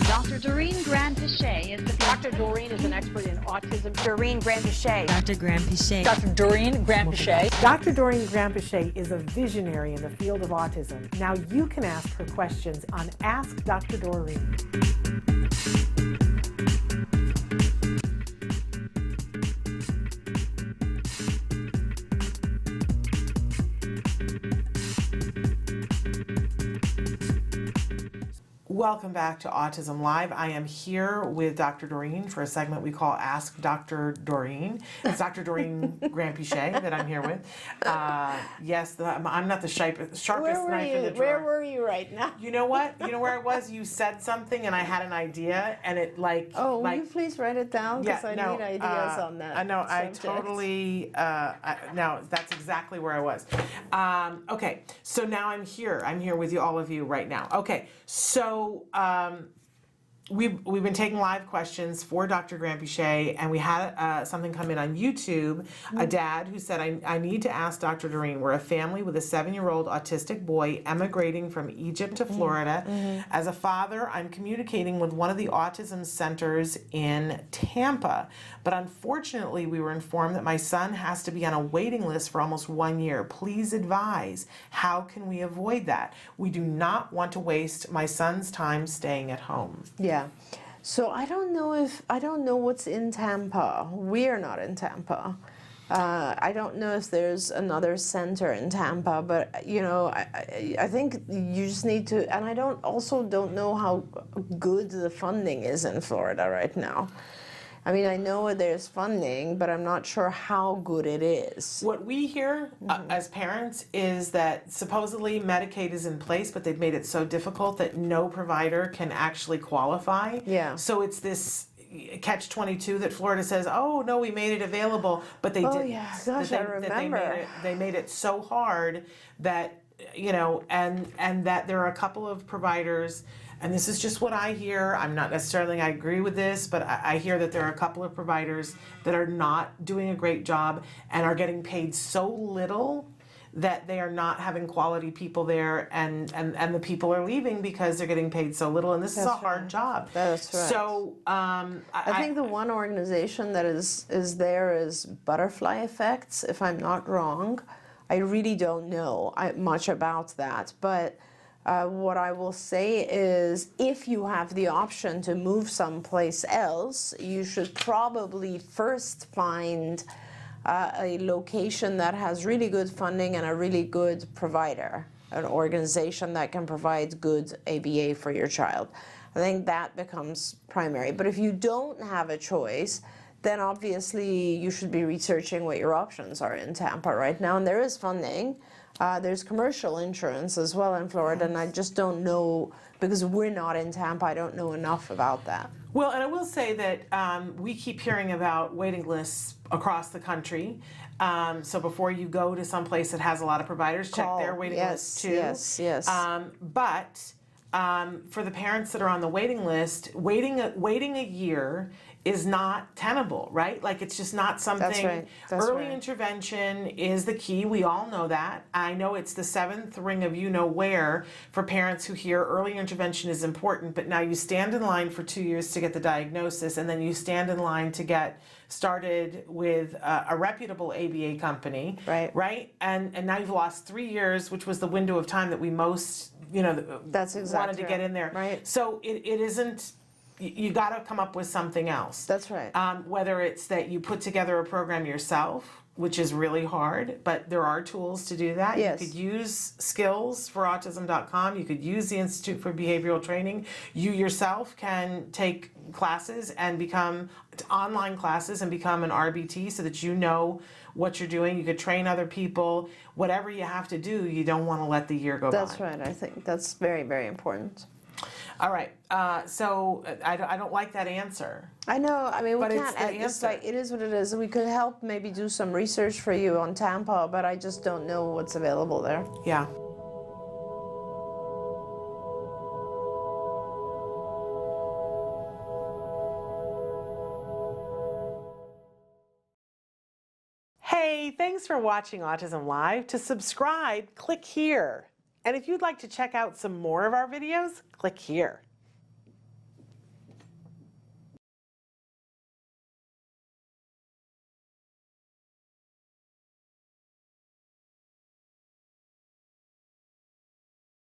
Dr. Doreen Grand-Pichet is the Dr. Doreen is an expert in autism. Doreen Grand-Pichet. Dr. Grand-Pichet. Dr. Doreen Grand-Pichet. Dr. Doreen Grand-Pichet is a visionary in the field of autism. Now you can ask her questions on Ask Dr. Doreen. Welcome back to Autism Live. I am here with Dr. Doreen for a segment we call Ask Dr. Doreen. It's Dr. Doreen Grand-Pichet that I'm here with. Yes, I'm not the sharpest knife in the drawer. Where were you right now? You know what? You know where I was? You said something and I had an idea and it Oh, will you please write it down? Because I need ideas on that. I know, subject. I totally, no, that's exactly where I was. Okay, so now I'm here. I'm here with you, all of you right now. Okay, so we've been taking live questions for Dr. Grand-Pichet, and we had something come in on YouTube. A dad who said, I need to ask Dr. Doreen, we're a family with a 7-year-old autistic boy emigrating from Egypt to Florida. As a father, I'm communicating with one of the autism centers in Tampa, but unfortunately we were informed that my son has to be on a waiting list for almost 1 year. Please advise, how can we avoid that? We do not want to waste my son's time staying at home. Yeah. So I don't know what's in Tampa. We're not in Tampa. I don't know if there's another center in Tampa, but you know, I think you just need to, and I don't know how good the funding is in Florida right now. I mean, I know there's funding, but I'm not sure how good it is. What we hear as parents is that supposedly Medicaid is in place, but they've made it so difficult that no provider can actually qualify. Yeah. So it's this catch-22 that Florida says, oh, no, we made it available, but they didn't. Oh, yeah. Gosh, I remember. They made it so hard that, you know, and that there are a couple of providers, and this is just what I hear. I'm not necessarily, I agree with this, but I hear that there are a couple of providers that are not doing a great job and are getting paid so little that they are not having quality people there, and the people are leaving because they're getting paid so little, and this is a hard job. That's right. So I think the one organization that is there is Butterfly Effects, if I'm not wrong. I really don't know much about that, but what I will say is if you have the option to move someplace else, you should probably first find a location that has really good funding and a really good provider, an organization that can provide good ABA for your child. I think that becomes primary. But if you don't have a choice, then obviously you should be researching what your options are in Tampa right now. And there is funding. There's commercial insurance as well in Florida, and I just don't know, because we're not in Tampa, I don't know enough about that. Well, and I will say that we keep hearing about waiting lists across the country. So before you go to some place that has a lot of providers, check their waiting list too. Yes. But for the parents that are on the waiting list, waiting a year is not tenable, right? Like, it's just not something. That's right. Early intervention is the key. We all know that. I know it's the seventh ring of you-know-where for parents who hear early intervention is important, but now you stand in line for 2 years to get the diagnosis, and then you stand in line to get started with a reputable ABA company, right? And now you've lost 3 years, which was the window of time that we most, That's exactly wanted to get in there. Right. So it isn't. You got to come up with something else. That's right. Whether it's that you put together a program yourself, which is really hard, but there are tools to do that. Yes. You could use skills for autism.com. You could use the Institute for Behavioral Training. You yourself can take classes and become online classes and become an RBT so that you know what you're doing. You could train other people. Whatever you have to do, you don't want to let the year go by. That's right. I think that's very, very important. All right. So I don't like that answer. I know. I mean, we But it's can't. the It's answer. like it is what it is. We could help maybe do some research for you on Tampa, but I just don't know what's available there. Yeah. Hey, thanks for watching Autism Live. To subscribe, click here. And if you'd like to check out some more of our videos, click here.